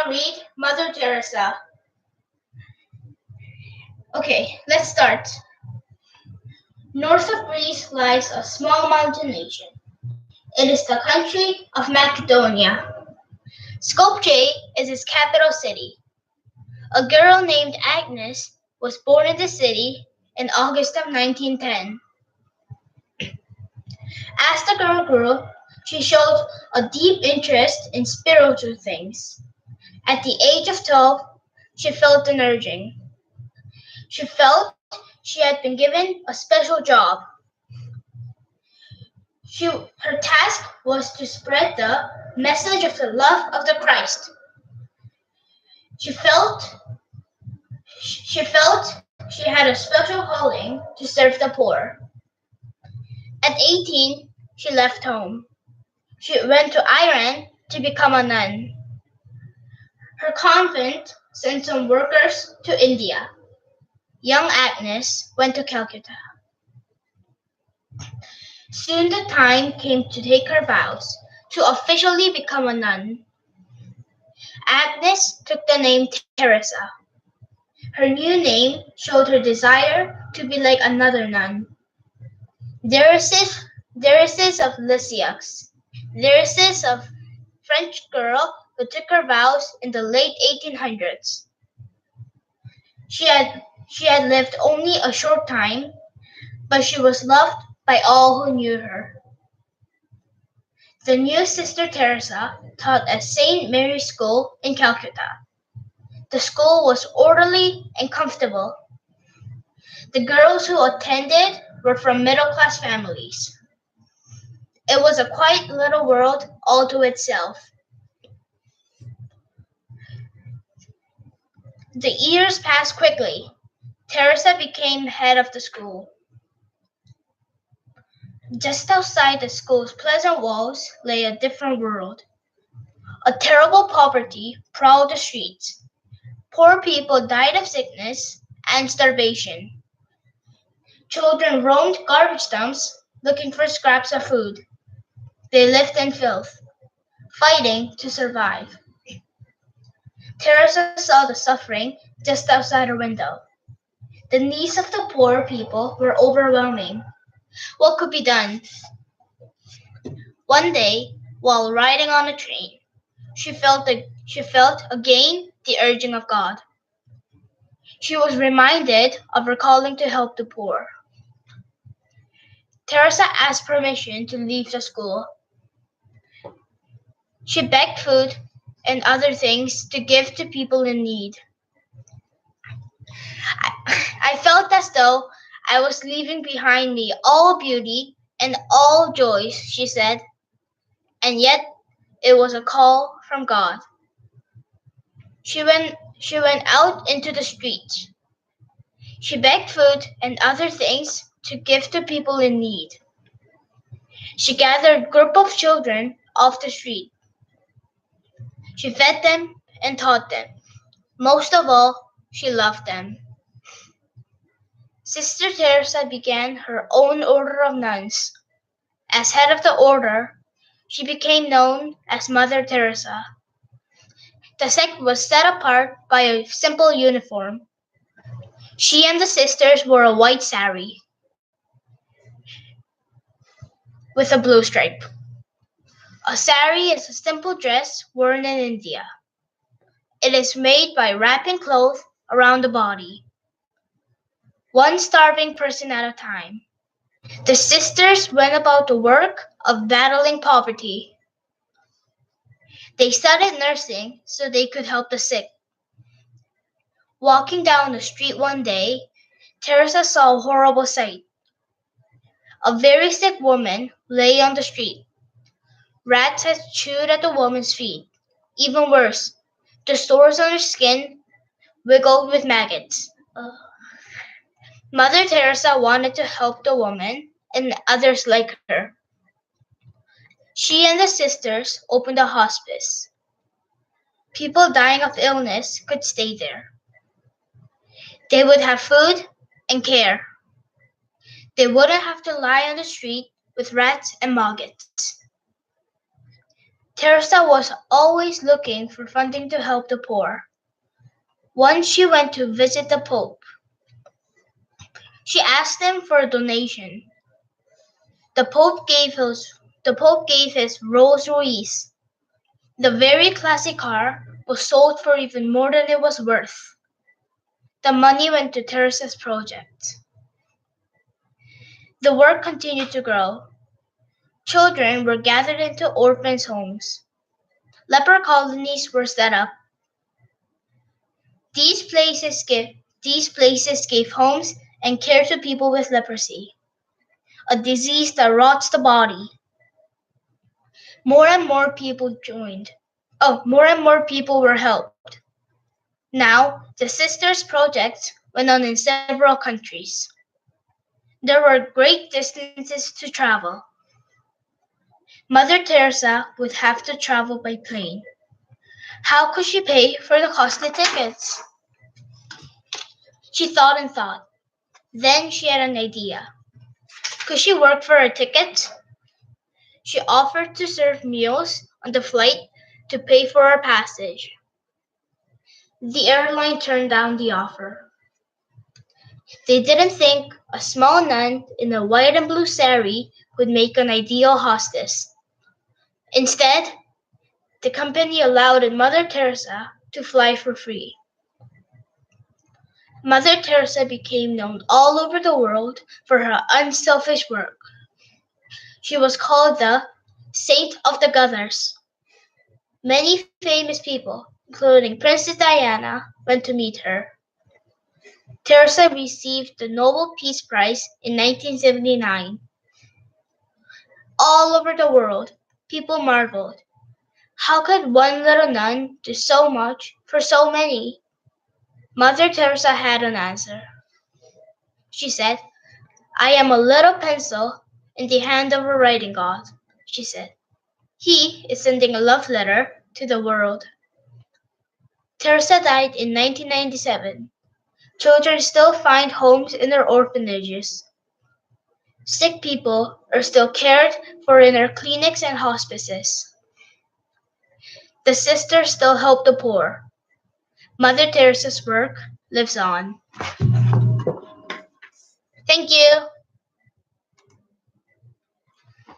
now read Mother Teresa. Okay, let's start. North of Greece lies a small mountain nation. It is the country of Macedonia. Skopje is its capital city. A girl named Agnes was born in the city in August of 1910. As the girl grew, she showed a deep interest in spiritual things. At the age of 12, she felt an urging. She felt she had been given a special job. Her task was to spread the message of the love of the Christ. She felt she had a special calling to serve the poor. At 18, she left home. She went to Iran to become a nun. Her convent sent some workers to India. Young Agnes went to Calcutta. Soon the time came to take her vows, to officially become a nun. Agnes took the name Teresa. Her new name showed her desire to be like another nun. There is of Lisieux. There is of French girl who took her vows in the late 1800s. She had lived only a short time, but she was loved by all who knew her. The new Sister Teresa taught at St. Mary's School in Calcutta. The school was orderly and comfortable. The girls who attended were from middle-class families. It was a quiet little world all to itself. The years passed quickly. Teresa became head of the school. Just outside the school's pleasant walls lay a different world. A terrible poverty prowled the streets. Poor people died of sickness and starvation. Children roamed garbage dumps looking for scraps of food. They lived in filth, fighting to survive. Teresa saw the suffering just outside her window. The needs of the poor people were overwhelming. What could be done? One day, while riding on a train, she felt again the urging of God. She was reminded of her calling to help the poor. Teresa asked permission to leave the school. She begged food and other things to give to people in need. I felt as though I was leaving behind me all beauty and all joys, she said, and yet it was a call from God. She went out into the streets. She begged food and other things to give to people in need. She gathered a group of children off the street. She fed them and taught them. Most of all, she loved them. Sister Teresa began her own order of nuns. As head of the order, she became known as Mother Teresa. The sect was set apart by a simple uniform. She and the sisters wore a white sari with a blue stripe. A sari is a simple dress worn in India. It is made by wrapping cloth around the body, one starving person at a time. The sisters went about the work of battling poverty. They studied nursing so they could help the sick. Walking down the street one day, Teresa saw a horrible sight. A very sick woman lay on the street. Rats had chewed at the woman's feet. Even worse, the sores on her skin wiggled with maggots. Mother Teresa wanted to help the woman and others like her. She and the sisters opened a hospice. People dying of illness could stay there. They would have food and care. They wouldn't have to lie on the street with rats and maggots. Teresa was always looking for funding to help the poor. Once she went to visit the Pope. She asked him for a donation. The Pope gave his Rolls Royce. The very classy car was sold for even more than it was worth. The money went to Teresa's project. The work continued to grow. Children were gathered into orphans' homes. Leper colonies were set up. These places gave homes and care to people with leprosy, a disease that rots the body. More and more people joined. More and more people were helped. Now, the Sisters Project went on in several countries. There were great distances to travel. Mother Teresa would have to travel by plane. How could she pay for the costly tickets? She thought and thought. Then she had an idea. Could she work for a ticket? She offered to serve meals on the flight to pay for her passage. The airline turned down the offer. They didn't think a small nun in a white and blue sari would make an ideal hostess. Instead, the company allowed Mother Teresa to fly for free. Mother Teresa became known all over the world for her unselfish work. She was called the Saint of the Gutters. Many famous people, including Princess Diana, went to meet her. Teresa received the Nobel Peace Prize in 1979. All over the world, people marveled. How could one little nun do so much for so many? Mother Teresa had an answer. She said, I am a little pencil in the hand of a writing god, she said. He is sending a love letter to the world. Teresa died in 1997. Children still find homes in her orphanages. Sick people are still cared for in her clinics and hospices. The sisters still help the poor. Mother Teresa's work lives on. Thank you.